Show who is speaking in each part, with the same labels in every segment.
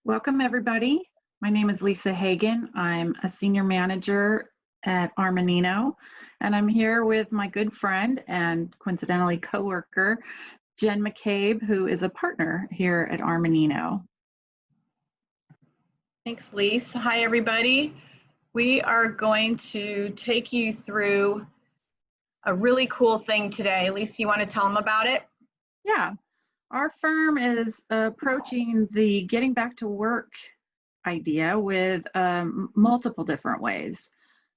Speaker 1: Welcome, everybody. My name is Lisa Hagan. I'm a senior manager at Armanino, and I'm here with my good friend and coincidentally coworker, Jen McCabe, who is a partner here at Armanino.
Speaker 2: Thanks, Lisa. Hi, everybody. We are going to take you through a really cool thing today. Lisa, you want to tell them about it?
Speaker 1: Yeah, our firm is approaching the getting back to work idea with multiple different ways.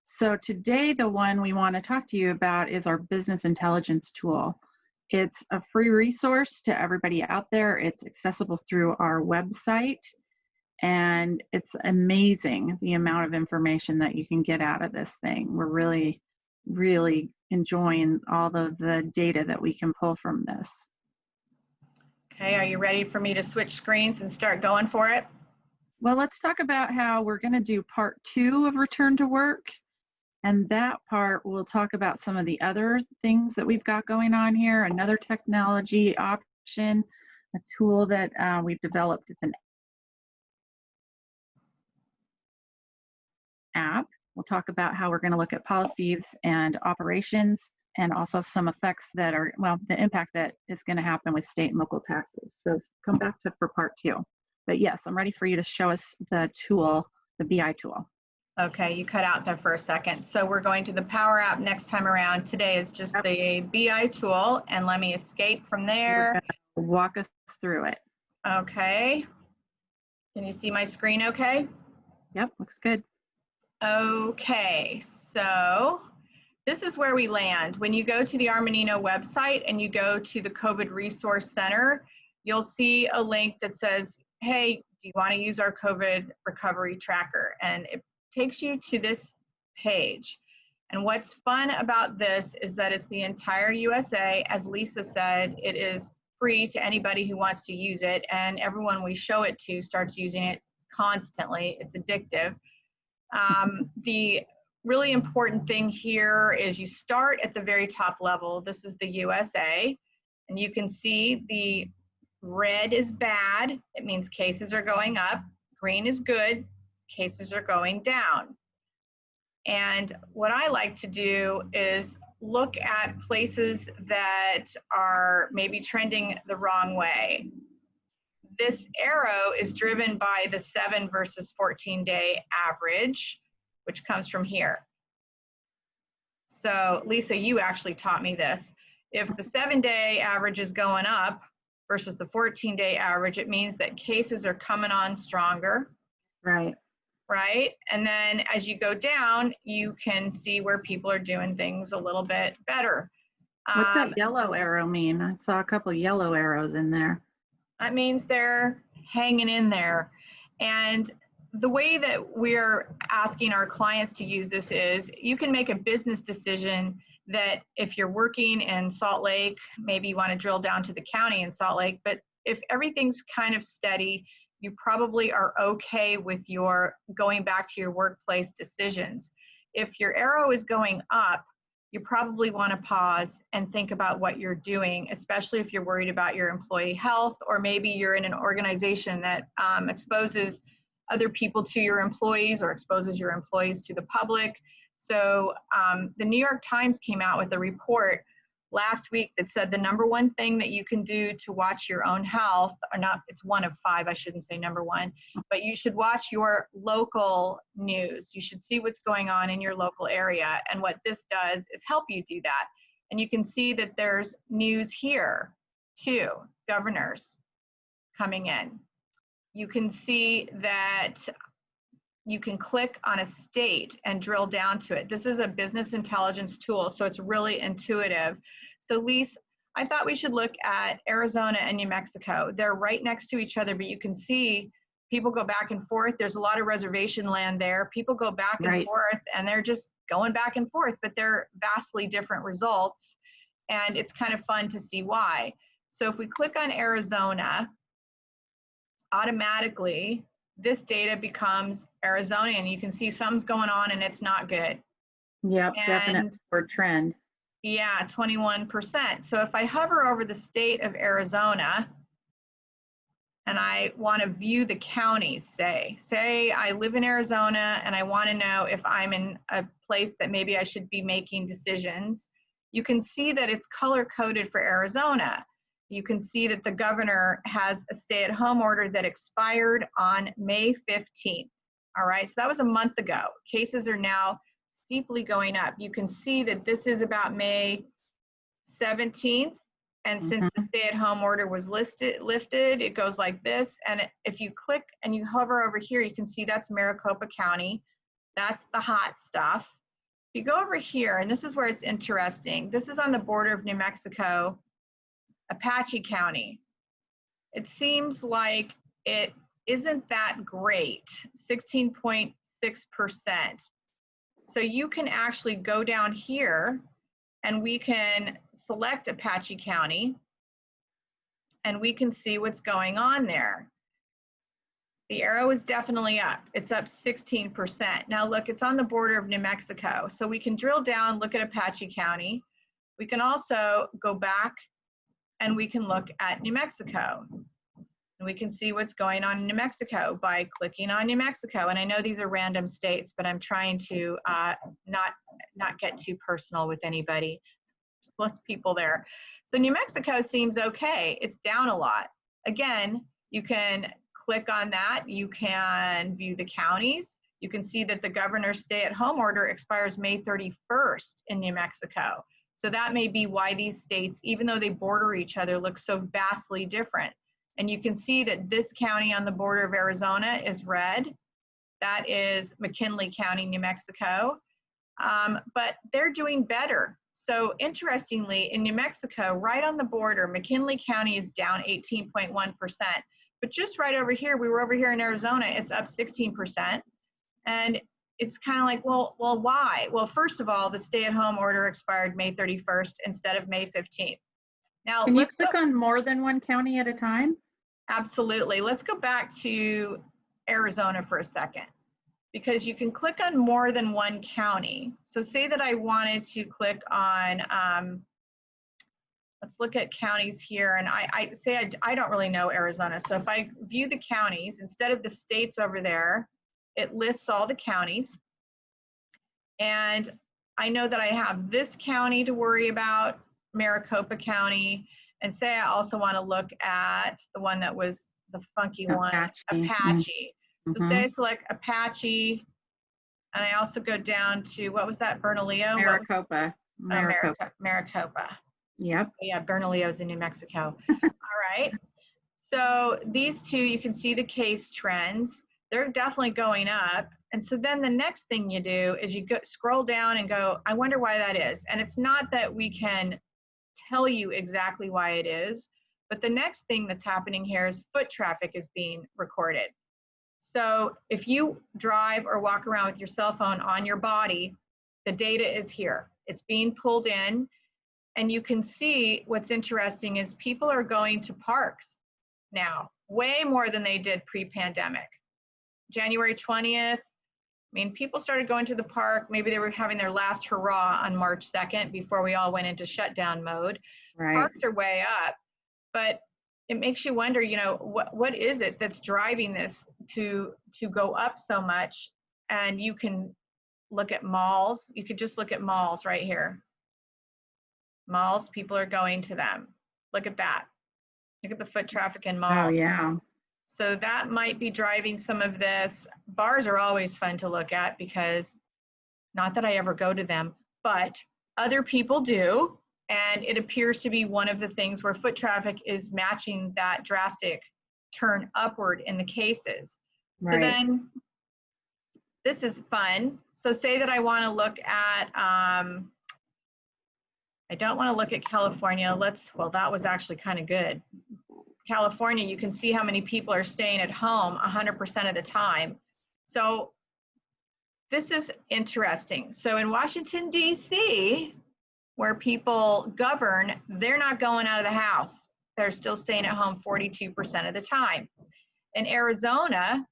Speaker 1: So today, the one we want to talk to you about is our business intelligence tool. It's a free resource to everybody out there. It's accessible through our website, and it's amazing the amount of information that you can get out of this thing. We're really, really enjoying all of the data that we can pull from this.
Speaker 2: Okay, are you ready for me to switch screens and start going for it?
Speaker 1: Well, let's talk about how we're going to do part 2 of Return to Work. And that part will talk about some of the other things that we've got going on here, another technology option, a tool that we've developed. It's an app. We'll talk about how we're going to look at policies and operations and also some effects that are, well, the impact that is going to happen with state and local taxes. So come back to for part 2. But yes, I'm ready for you to show us the tool, the BI tool.
Speaker 2: Okay, you cut out there for a second. So we're going to the Power App next time around. Today is just the BI tool, and let me escape from there.
Speaker 1: Walk us through it.
Speaker 2: Okay. Can you see my screen okay?
Speaker 1: Yep, looks good.
Speaker 2: Okay, so this is where we land. When you go to the Armanino website and you go to the COVID Resource Center, you'll see a link that says, hey, do you want to use our COVID recovery tracker? And it takes you to this page. And what's fun about this is that it's the entire USA. As Lisa said, it is free to anybody who wants to use it. And everyone we show it to starts using it constantly. It's addictive. The really important thing here is you start at the very top level. This is the USA, and you can see the red is bad. It means cases are going up. Green is good. Cases are going down. And what I like to do is look at places that are maybe trending the wrong way. This arrow is driven by the 7 versus 14-day average, which comes from here. So Lisa, you actually taught me this. If the 7-day average is going up versus the 14-day average, it means that cases are coming on stronger.
Speaker 1: Right.
Speaker 2: Right? And then as you go down, you can see where people are doing things a little bit better.
Speaker 1: What's that yellow arrow mean? I saw a couple yellow arrows in there.
Speaker 2: That means they're hanging in there. And the way that we're asking our clients to use this is you can make a business decision that if you're working in Salt Lake, maybe you want to drill down to the county in Salt Lake, but if everything's kind of steady, you probably are okay with your going back to your workplace decisions. If your arrow is going up, you probably want to pause and think about what you're doing, especially if you're worried about your employee health, or maybe you're in an organization that exposes other people to your employees or exposes your employees to the public. So the New York Times came out with a report last week that said the #1 thing that you can do to watch your own health, or not, it's 1 of 5, I shouldn't say #1, but you should watch your local news. You should see what's going on in your local area. And what this does is help you do that. And you can see that there's news here too, governors coming in. You can see that you can click on a state and drill down to it. This is a business intelligence tool, so it's really intuitive. So Lisa, I thought we should look at Arizona and New Mexico. They're right next to each other, but you can see people go back and forth. There's a lot of reservation land there. People go back and forth, and they're just going back and forth, but they're vastly different results. And it's kind of fun to see why. So if we click on Arizona, automatically, this data becomes Arizonian. You can see something's going on and it's not good.
Speaker 1: Yep, definite for trend.
Speaker 2: Yeah, 21%. So if I hover over the state of Arizona and I want to view the counties, say I live in Arizona and I want to know if I'm in a place that maybe I should be making decisions, you can see that it's color coded for Arizona. You can see that the governor has a stay-at-home order that expired on May 15th. All right, so that was a month ago. Cases are now steeply going up. You can see that this is about May 17th. And since the stay-at-home order was lifted, it goes like this. And if you click and you hover over here, you can see that's Maricopa County. That's the hot stuff. If you go over here, and this is where it's interesting. This is on the border of New Mexico, Apache County. It seems like it isn't that great, 16.6%. So you can actually go down here and we can select Apache County and we can see what's going on there. The arrow is definitely up. It's up 16%. Now look, it's on the border of New Mexico. So we can drill down, look at Apache County. We can also go back and we can look at New Mexico. And we can see what's going on in New Mexico by clicking on New Mexico. And I know these are random states, but I'm trying to not get too personal with anybody. There's less people there. So New Mexico seems okay. It's down a lot. Again, you can click on that. You can view the counties. You can see that the governor's stay-at-home order expires May 31st in New Mexico. So that may be why these states, even though they border each other, look so vastly different. And you can see that this county on the border of Arizona is red. That is McKinley County, New Mexico. But they're doing better. So interestingly, in New Mexico, right on the border, McKinley County is down 18.1%. But just right over here, we were over here in Arizona, it's up 16%. And it's kind of like, well, why? Well, first of all, the stay-at-home order expired May 31st instead of May 15th. Now,
Speaker 1: can you click on more than one county at a time?
Speaker 2: Absolutely. Let's go back to Arizona for a second, because you can click on more than one county. So say that I wanted to click on, let's look at counties here. And I don't really know Arizona. So if I view the counties, instead of the states over there, it lists all the counties. And I know that I have this county to worry about, Maricopa County, and say I also want to look at the one that was the funky one, Apache. So say I select Apache, and I also go down to, what was that, Bernalillo?
Speaker 1: Maricopa.
Speaker 2: Maricopa.
Speaker 1: Yep.
Speaker 2: Yeah, Bernalillo's in New Mexico. All right. So these two, you can see the case trends. They're definitely going up. And so then the next thing you do is you scroll down and go, I wonder why that is. And it's not that we can tell you exactly why it is, but the next thing that's happening here is foot traffic is being recorded. So if you drive or walk around with your cell phone on your body, the data is here. It's being pulled in, and you can see what's interesting is people are going to parks now, way more than they did pre-pandemic. January 20th, I mean, people started going to the park. Maybe they were having their last hurrah on March 2nd before we all went into shutdown mode. Right. Parks are way up, but it makes you wonder, you know, what is it that's driving this to go up so much? And you can look at malls. You could just look at malls right here. Malls, people are going to them. Look at that. Look at the foot traffic in malls.
Speaker 1: Oh, yeah.
Speaker 2: So that might be driving some of this. Bars are always fun to look at because, not that I ever go to them, but other people do. And it appears to be one of the things where foot traffic is matching that drastic turn upward in the cases. Right. So then this is fun. So say that I want to look at, I don't want to look at California. Well, that was actually kind of good. California, you can see how many people are staying at home 100% of the time. So this is interesting. So in Washington, D.C., where people govern, they're not going out of the house. They're still staying at home 42% of the time. In Arizona,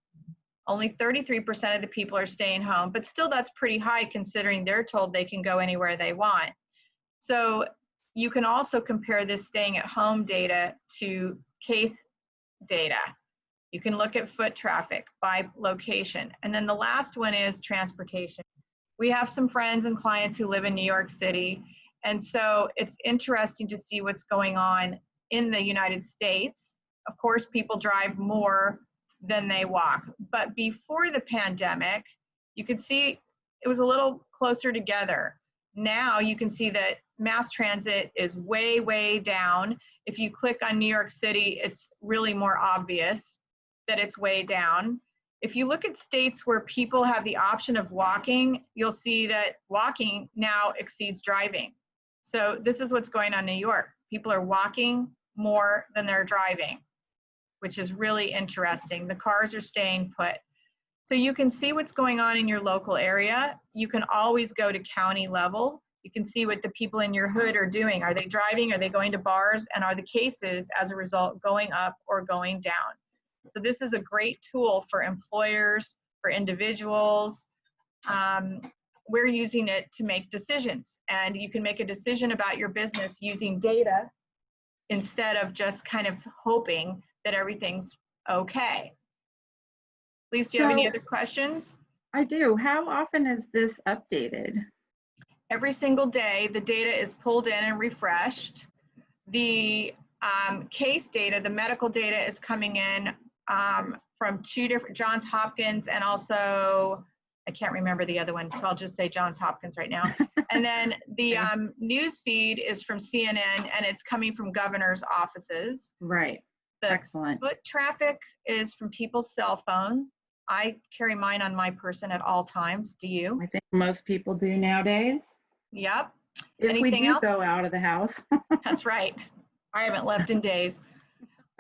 Speaker 2: only 33% of the people are staying home, but still that's pretty high considering they're told they can go anywhere they want. So you can also compare this staying at home data to case data. You can look at foot traffic by location. And then the last one is transportation. We have some friends and clients who live in New York City, and so it's interesting to see what's going on in the United States. Of course, people drive more than they walk, but before the pandemic, you could see it was a little closer together. Now you can see that mass transit is way, way down. If you click on New York City, it's really more obvious that it's way down. If you look at states where people have the option of walking, you'll see that walking now exceeds driving. So this is what's going on in New York. People are walking more than they're driving, which is really interesting. The cars are staying put. So you can see what's going on in your local area. You can always go to county level. You can see what the people in your hood are doing. Are they driving? Are they going to bars? And are the cases, as a result, going up or going down? So this is a great tool for employers, for individuals. We're using it to make decisions, and you can make a decision about your business using data instead of just kind of hoping that everything's okay. Lisa, do you have any other questions?
Speaker 1: I do. How often is this updated?
Speaker 2: Every single day, the data is pulled in and refreshed. The case data, the medical data is coming in from two different, Johns Hopkins, and also, I can't remember the other one, so I'll just say Johns Hopkins right now. And then the news feed is from CNN, and it's coming from governor's offices.
Speaker 1: Right.
Speaker 2: The
Speaker 1: Excellent.
Speaker 2: foot traffic is from people's cell phone. I carry mine on my person at all times. Do you?
Speaker 1: I think most people do nowadays.
Speaker 2: Yep.
Speaker 1: If
Speaker 2: Anything
Speaker 1: we do
Speaker 2: else?
Speaker 1: go out of the house.
Speaker 2: That's right. I haven't left in days.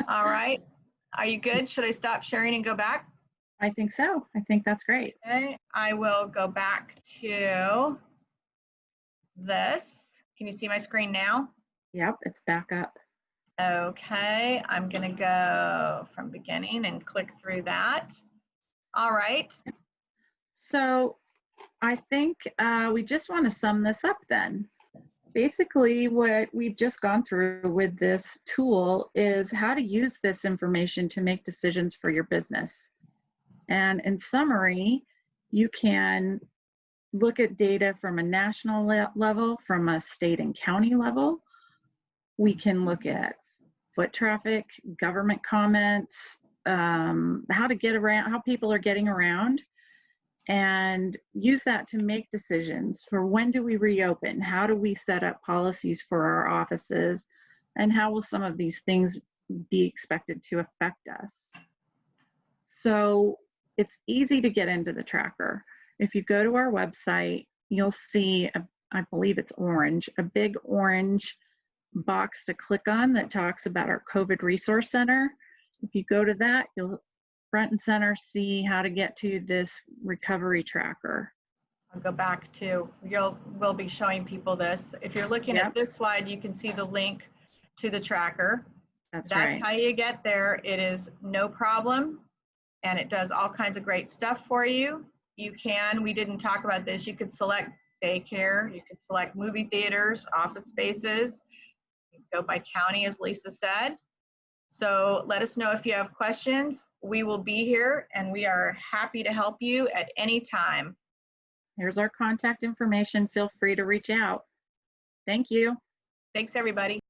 Speaker 2: All right. Are you good? Should I stop sharing and go back?
Speaker 1: I think so. I think that's great.
Speaker 2: Okay. I will go back to this. Can you see my screen now?
Speaker 1: Yep, it's back up.
Speaker 2: Okay. I'm going to go from beginning and click through that. All right.
Speaker 1: So I think we just want to sum this up then. Basically, what we've just gone through with this tool is how to use this information to make decisions for your business. And in summary, you can look at data from a national level, from a state and county level. We can look at foot traffic, government comments, how to get around, how people are getting around, and use that to make decisions for when do we reopen, how do we set up policies for our offices, and how will some of these things be expected to affect us. So it's easy to get into the tracker. If you go to our website, you'll see, I believe it's orange, a big orange box to click on that talks about our COVID Resource Center. If you go to that, you'll front and center see how to get to this recovery tracker.
Speaker 2: I'll go back to, we'll be showing people this. If you're looking at this slide, you can see the link to the tracker.
Speaker 1: That's
Speaker 2: right.
Speaker 1: That's
Speaker 2: how you get there. It is no problem, and it does all kinds of great stuff for you. You can, we didn't talk about this, you could select daycare, you could select movie theaters, office spaces, you can go by county, as Lisa said. So let us know if you have questions. We will be here, and we are happy to help you at any time.
Speaker 1: Here's our contact information. Feel free to reach out. Thank you.
Speaker 2: Thanks, everybody.